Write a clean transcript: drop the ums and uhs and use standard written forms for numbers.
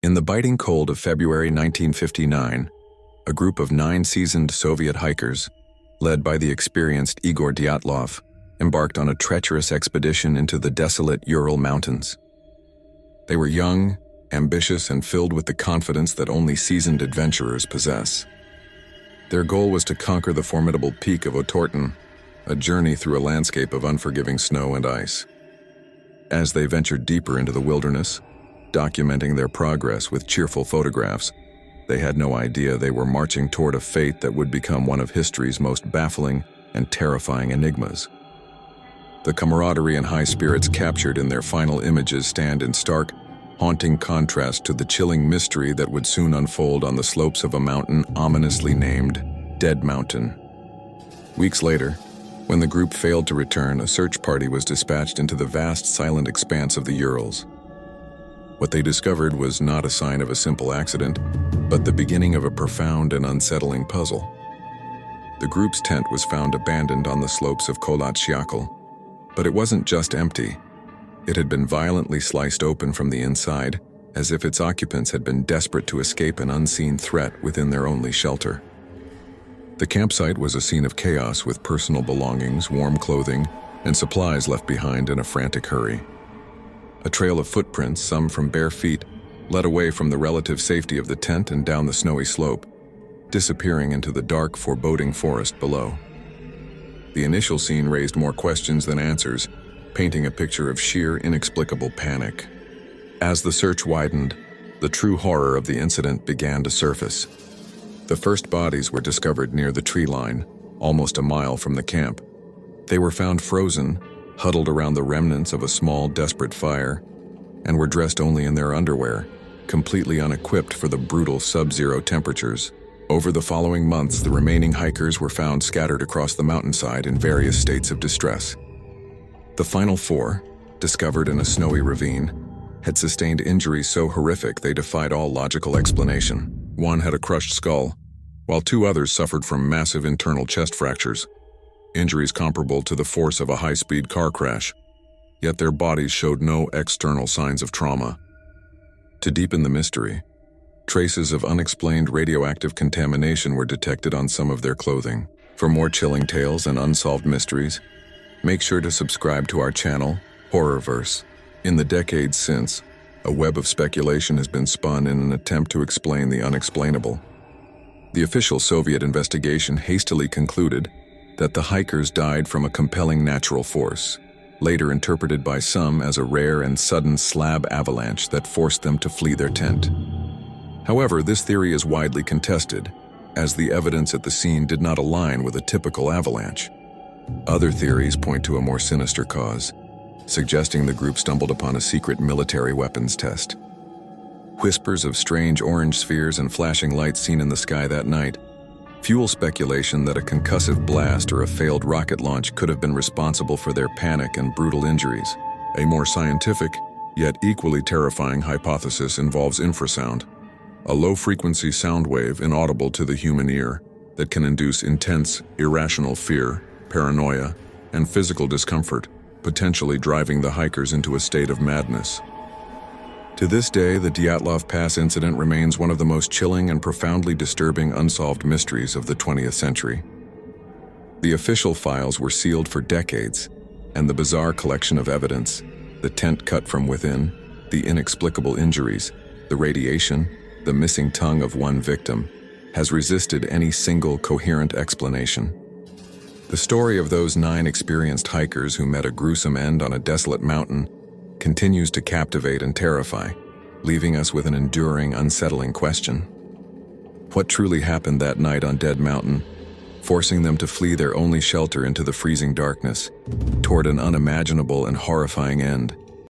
In the biting cold of February 1959, a group of 9 seasoned Soviet hikers, led by the experienced Igor Dyatlov, embarked on a treacherous expedition into the desolate Ural Mountains. They were young, ambitious, and filled with the confidence that only seasoned adventurers possess. Their goal was to conquer the formidable peak of Otorten, a journey through a landscape of unforgiving snow and ice. As they ventured deeper into the wilderness, documenting their progress with cheerful photographs, they had no idea they were marching toward a fate that would become one of history's most baffling and terrifying enigmas. The camaraderie and high spirits captured in their final images stand in stark, haunting contrast to the chilling mystery that would soon unfold on the slopes of a mountain ominously named Dead Mountain. Weeks later, when the group failed to return, a search party was dispatched into the vast, silent expanse of the Urals. What they discovered was not a sign of a simple accident, but the beginning of a profound and unsettling puzzle. The group's tent was found abandoned on the slopes of Kholat Syakhl, but it wasn't just empty. It had been violently sliced open from the inside, as if its occupants had been desperate to escape an unseen threat within their only shelter. The campsite was a scene of chaos, with personal belongings, warm clothing, and supplies left behind in a frantic hurry. A trail of footprints, some from bare feet, led away from the relative safety of the tent and down the snowy slope, disappearing into the dark, foreboding forest below. The initial scene raised more questions than answers, painting a picture of sheer, inexplicable panic. As the search widened, the true horror of the incident began to surface. The first bodies were discovered near the tree line, almost a mile from the camp. They were found frozen, huddled around the remnants of a small, desperate fire, and were dressed only in their underwear, completely unequipped for the brutal sub-zero temperatures. Over the following months, the remaining hikers were found scattered across the mountainside in various states of distress. The final 4, discovered in a snowy ravine, had sustained injuries so horrific they defied all logical explanation. One had a crushed skull, while 2 others suffered from massive internal chest fractures, injuries comparable to the force of a high-speed car crash, yet their bodies showed no external signs of trauma. To deepen the mystery, traces of unexplained radioactive contamination were detected on some of their clothing. For more chilling tales and unsolved mysteries, make sure to subscribe to our channel, HorrorVerse. In the decades since, a web of speculation has been spun in an attempt to explain the unexplainable. The official Soviet investigation hastily concluded that the hikers died from a compelling natural force, later interpreted by some as a rare and sudden slab avalanche that forced them to flee their tent. However, this theory is widely contested, as the evidence at the scene did not align with a typical avalanche. Other theories point to a more sinister cause, suggesting the group stumbled upon a secret military weapons test. Whispers of strange orange spheres and flashing lights seen in the sky that night fuel speculation that a concussive blast or a failed rocket launch could have been responsible for their panic and brutal injuries. A more scientific, yet equally terrifying hypothesis involves infrasound, a low-frequency sound wave inaudible to the human ear that can induce intense, irrational fear, paranoia, and physical discomfort, potentially driving the hikers into a state of madness. To this day, the Dyatlov Pass incident remains one of the most chilling and profoundly disturbing unsolved mysteries of the 20th century. The official files were sealed for decades, and the bizarre collection of evidence, the tent cut from within, the inexplicable injuries, the radiation, the missing tongue of one victim, has resisted any single coherent explanation. The story of those 9 experienced hikers who met a gruesome end on a desolate mountain continues to captivate and terrify, leaving us with an enduring, unsettling question. What truly happened that night on Dead Mountain, forcing them to flee their only shelter into the freezing darkness, toward an unimaginable and horrifying end?